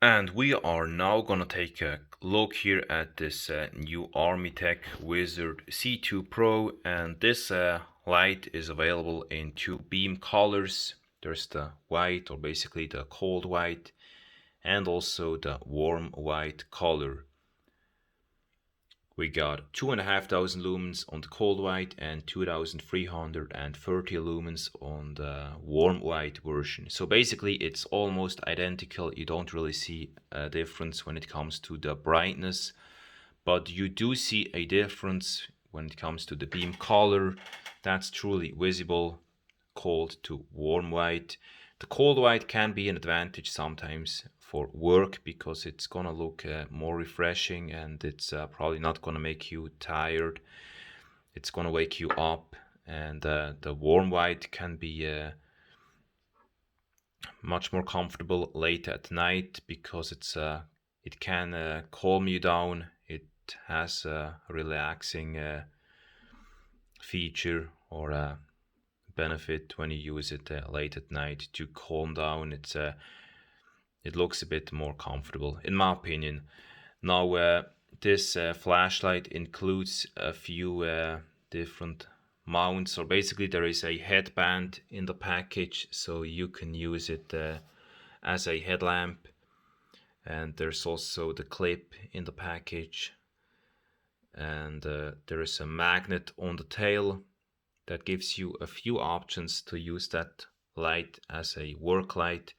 And we are now gonna take a look here at this new Armytek Wizard C2 Pro, and this light is available in two beam colors. There's the white, or basically the cold white, and also the warm white color. We got 2,500 lumens on the cold white and 2,330 lumens on the warm white version. So basically it's almost identical. You don't really see a difference when it comes to the brightness, but you do see a difference when it comes to the beam color. That's truly visible, cold to warm white. The cold white can be an advantage sometimes for work because it's gonna look more refreshing, and it's probably not gonna make you tired. It's gonna wake you up, and the warm white can be much more comfortable late at night because it can calm you down. It has a relaxing feature or a benefit when you use it late at night to calm down. It looks a bit more comfortable, in my opinion. Now, this flashlight includes a few different mounts, or basically there is a headband in the package, so you can use it as a headlamp. And there's also the clip in the package, and there is a magnet on the tail that gives you a few options to use that light as a work light.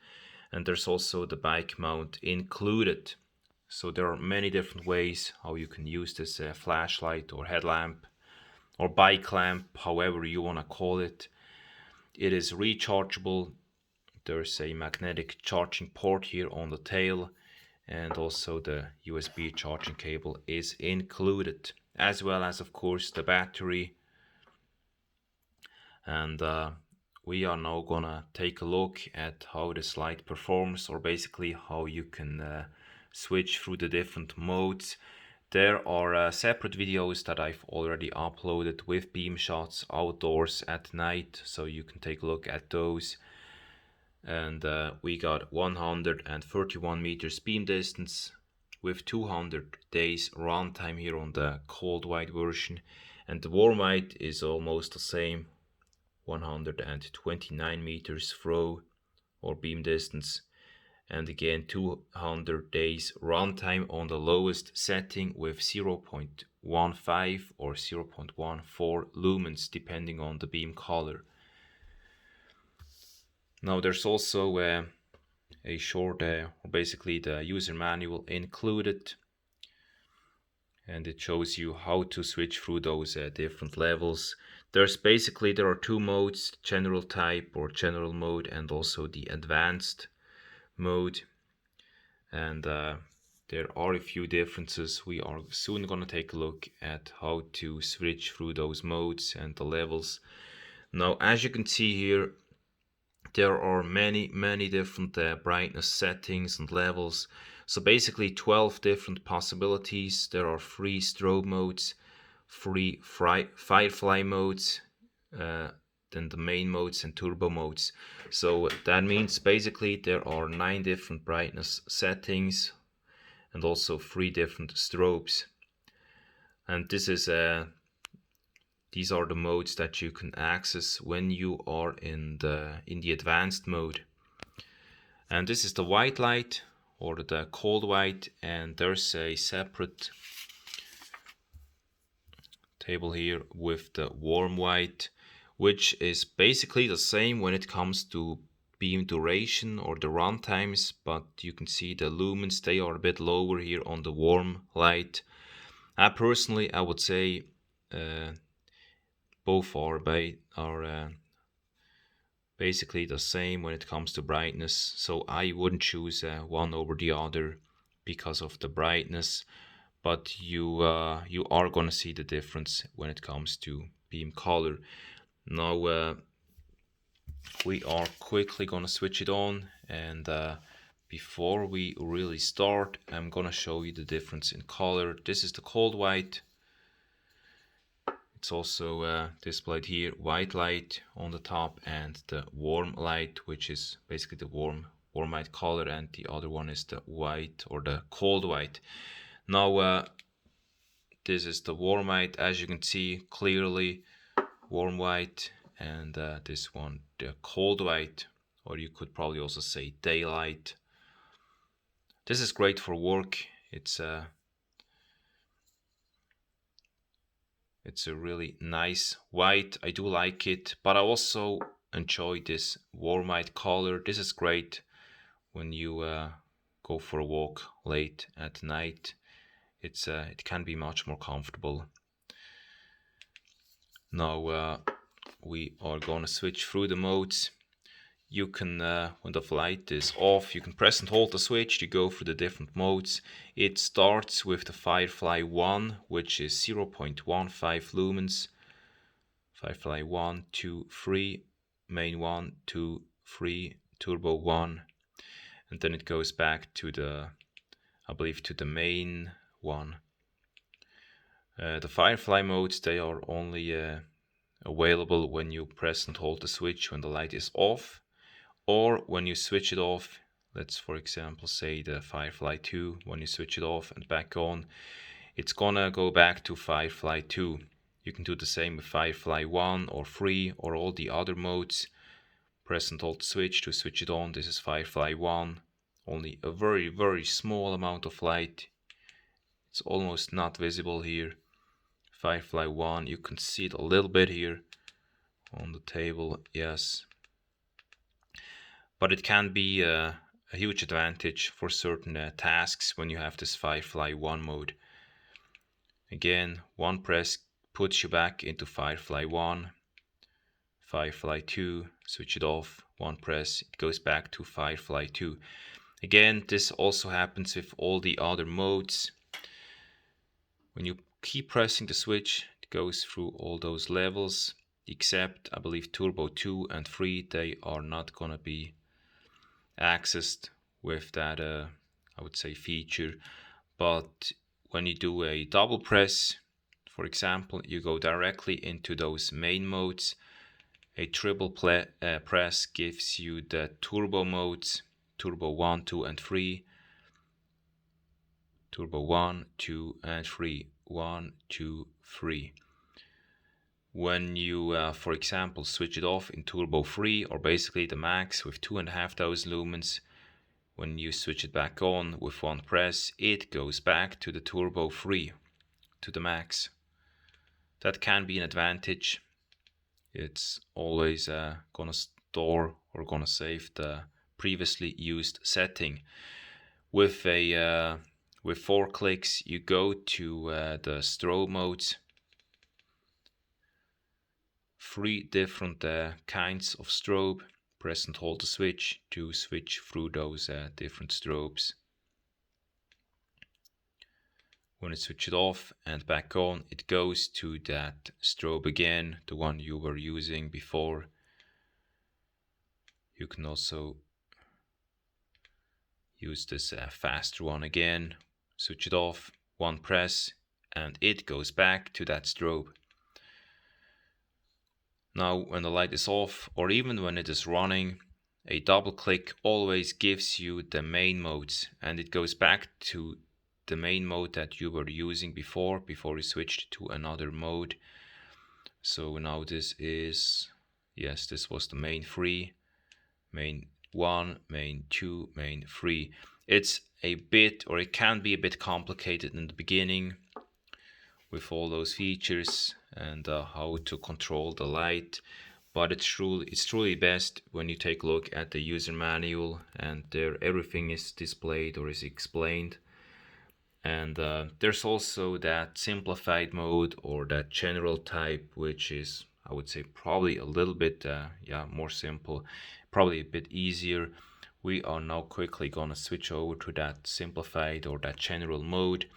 And there's also the bike mount included. So there are many different ways how you can use this flashlight or headlamp or bike lamp, however you want to call it. It is rechargeable. There's a magnetic charging port here on the tail, and also the USB charging cable is included, as well as of course the battery. And we are now gonna take a look at how this light performs, or basically how you can switch through the different modes. There are separate videos that I've already uploaded with beam shots outdoors at night, so you can take a look at those. And we got 131 meters beam distance with 200 days runtime here on the cold white version, and the warm white is almost the same, 129 meters throw or beam distance, and again 200 days runtime on the lowest setting with 0.15 or 0.14 lumens depending on the beam color. Now there's also a short, or basically the user manual included, and it shows you how to switch through those different levels. There are two modes: general type or general mode, and also the advanced mode. And there are a few differences. We are soon going to take a look at how to switch through those modes and the levels. Now, as you can see here, there are many different brightness settings and levels. So basically 12 different possibilities. There are 3 strobe modes, 3 Firefly modes, then the main modes and turbo modes. So that means basically there are 9 different brightness settings and also 3 different strobes. And these are the modes that you can access when you are in the advanced mode. And this is the white light or the cold white, and there's a separate table here with the warm white, which is basically the same when it comes to beam duration or the run times, but you can see the lumens, they are a bit lower here on the warm light. Personally, I would say both are basically the same when it comes to brightness, so I wouldn't choose one over the other because of the brightness, but you are gonna see the difference when it comes to beam color. Now we are quickly gonna switch it on, and before we really start, I'm gonna show you the difference in color. This is the cold white. It's also displayed here, white light on the top, and the warm light, which is basically the warm warm white color, and the other one is the white or the cold white. Now this is the warm white, as you can see clearly, warm white, and this one the cold white, or you could probably also say daylight. This is great for work. It's a really nice white. I do like it, but I also enjoy this warm white color. This is great when you go for a walk late at night. It can be much more comfortable. Now we are gonna switch through the modes. You can, when the light is off, you can press and hold the switch to go through the different modes. It starts with the Firefly 1, which is 0.15 lumens. Firefly 1, 2, 3, main 1, 2, 3, turbo 1. And then it goes back to the, I believe, to the main one. The Firefly modes, they are only available when you press and hold the switch when the light is off, or when you switch it off. Let's for example say the Firefly 2, when you switch it off and back on, it's gonna go back to Firefly 2. You can do the same with Firefly 1 or 3 or all the other modes. Press and hold the switch to switch it on. This is Firefly 1, only a very, very small amount of light. It's almost not visible here. Firefly 1, you can see it a little bit here on the table, yes. But it can be a huge advantage for certain tasks when you have this Firefly 1 mode. Again, one press puts you back into Firefly 1. Firefly 2, switch it off, one press, it goes back to Firefly 2. Again, this also happens with all the other modes. When you keep pressing the switch, it goes through all those levels, except I believe Turbo 2 and 3, they are not gonna be accessed with that I would say feature. But when you do a double press, for example, you go directly into those main modes. A triple press gives you the turbo modes, turbo 1, 2 and 3, turbo 1, 2 and 3, 1, 2, 3. When you, for example, switch it off in turbo 3, or basically the max with 2,500 lumens, when you switch it back on with one press, it goes back to the turbo 3, to the max. That can be an advantage. It's always gonna store or gonna save the previously used setting. With 4 clicks, you go to the Strobe Modes. 3 different kinds of strobe. Press and hold the switch to switch through those different strobes. When you switch it off and back on, it goes to that strobe again, the one you were using before. You can also use this faster one again. Switch it off, one press, and it goes back to that strobe. Now when the light is off, or even when it is running, a double click always gives you the main modes, and it goes back to the main mode that you were using before you switched to another mode. So now this is, yes, this was the main 3, main 1, main 2, main 3. It's a bit, or it can be a bit complicated in the beginning with all those features and how to control the light, but it's truly best when you take a look at the user manual, and there everything is displayed or is explained. And there's also that simplified mode or that general type, which is, I would say, probably a little bit more simple, probably a bit easier. We are now quickly gonna switch over to that simplified or that general mode.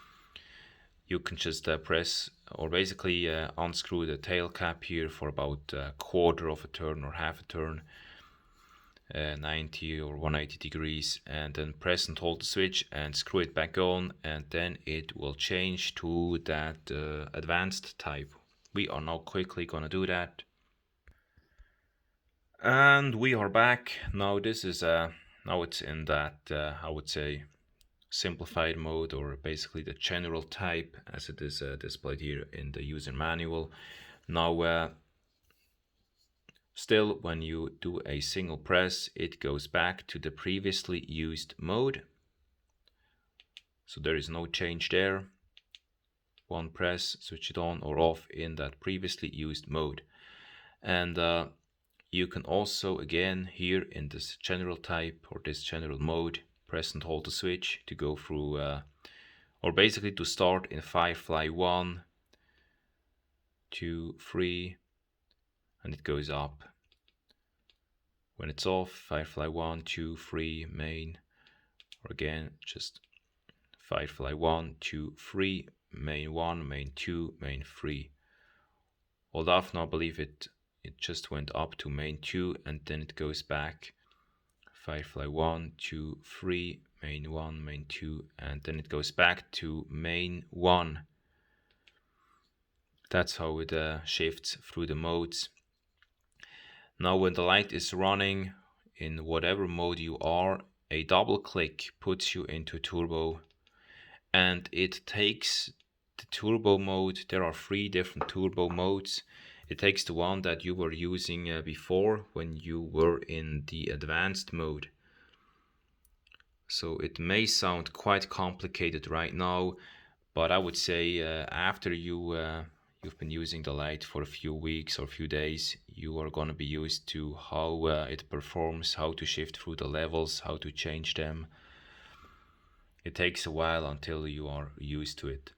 You can just press or basically unscrew the tail cap here for about a quarter of a turn or half a turn, 90 or 180 degrees, and then press and hold the switch and screw it back on, and then it will change to that advanced type. We are now quickly gonna do that. And we are back. Now this is Now it's in that, I would say, simplified mode, or basically the general type as it is displayed here in the user manual. Now still, when you do a single press, it goes back to the previously used mode. So there is no change there. One press, switch it on or off in that previously used mode. And you can also, again, here in this general type or this general mode, press and hold the switch to go through, or basically to start in Firefly 1, 2, 3, and it goes up. When it's off, Firefly 1, 2, 3, main, or again, just Firefly 1, 2, 3, main 1, main 2, main 3. Hold off now, I believe it just went up to main 2 and then it goes back. Firefly 1, 2, 3, main 1, main 2, and then it goes back to main 1. That's how it shifts through the modes. Now when the light is running in whatever mode you are, a double click puts you into turbo, and it takes the turbo mode. There are 3 different turbo modes. It takes the one that you were using before when you were in the advanced mode. So it may sound quite complicated right now, but I would say after you've been using the light for a few weeks or a few days, you are going to be used to how it performs, how to shift through the levels, how to change them. It takes a while until you are used to it.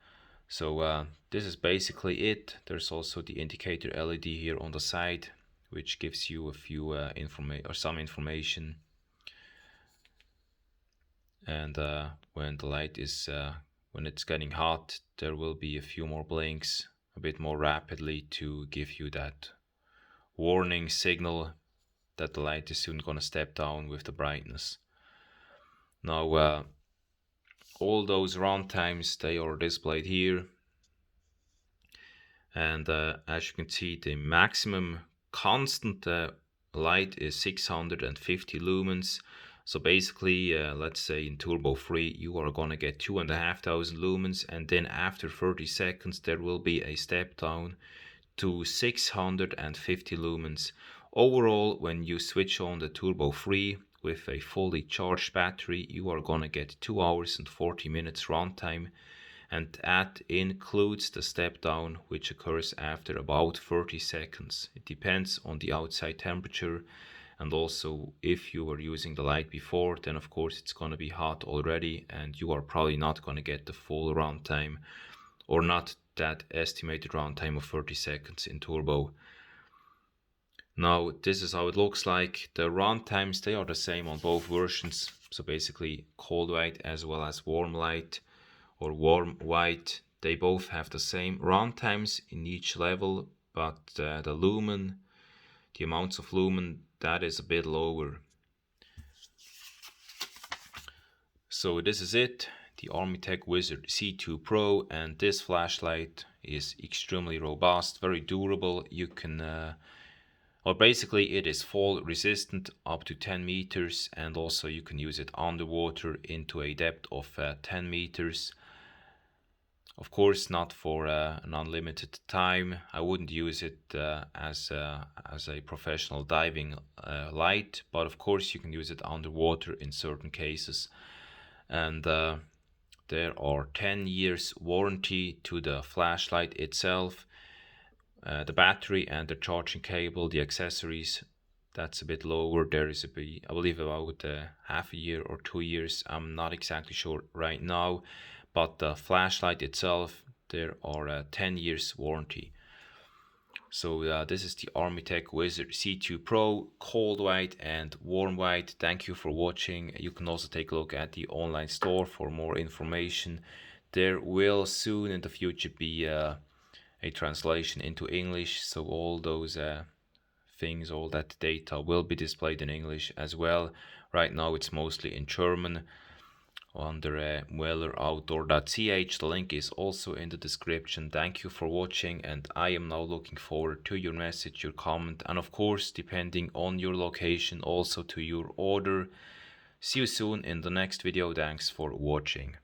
So this is basically it. There's also the indicator LED here on the side, which gives you a few some information. And when the light is when it's getting hot, there will be a few more blinks a bit more rapidly to give you that warning signal that the light is soon going to step down with the brightness. Now all those runtimes, they are displayed here, and as you can see, the maximum constant light is 650 lumens. So basically, let's say in turbo 3 you are gonna get 2,500 lumens, and then after 30 seconds there will be a step down to 650 lumens. Overall, when you switch on the turbo 3 with a fully charged battery, you are gonna get 2 hours and 40 minutes runtime, and that includes the step down, which occurs after about 30 seconds. It depends on the outside temperature, and also if you were using the light before, then of course it's gonna be hot already and you are probably not gonna get the full runtime, or not that estimated runtime of 30 seconds in turbo. Now this is how it looks like. The runtimes, they are the same on both versions. So basically cold white as well as warm light or warm white, they both have the same runtimes in each level, but the lumen, the amounts of lumen, that is a bit lower. So this is it, the Armytek Wizard C2 Pro, and this flashlight is extremely robust, very durable. You can or basically it is fall resistant up to 10 meters, and also you can use it underwater into a depth of 10 meters. Of course not for an unlimited time. I wouldn't use it as a professional diving light, but of course you can use it underwater in certain cases. And there are 10 years warranty to the flashlight itself. The battery and the charging cable, the accessories, that's a bit lower. There is I believe about half a year or 2 years. I'm not exactly sure right now, but the flashlight itself, there are 10 years warranty. So this is the Armytek Wizard C2 Pro, cold white and warm white. Thank you for watching. You can also take a look at the online store for more information. There will soon in the future be a translation into English, so all those things, all that data will be displayed in English as well. Right now it's mostly in German under welleroutdoor.ch. The link is also in the description. Thank you for watching, and I am now looking forward to your message, your comment, and of course, depending on your location, also to your order. See you soon in the next video. Thanks for watching.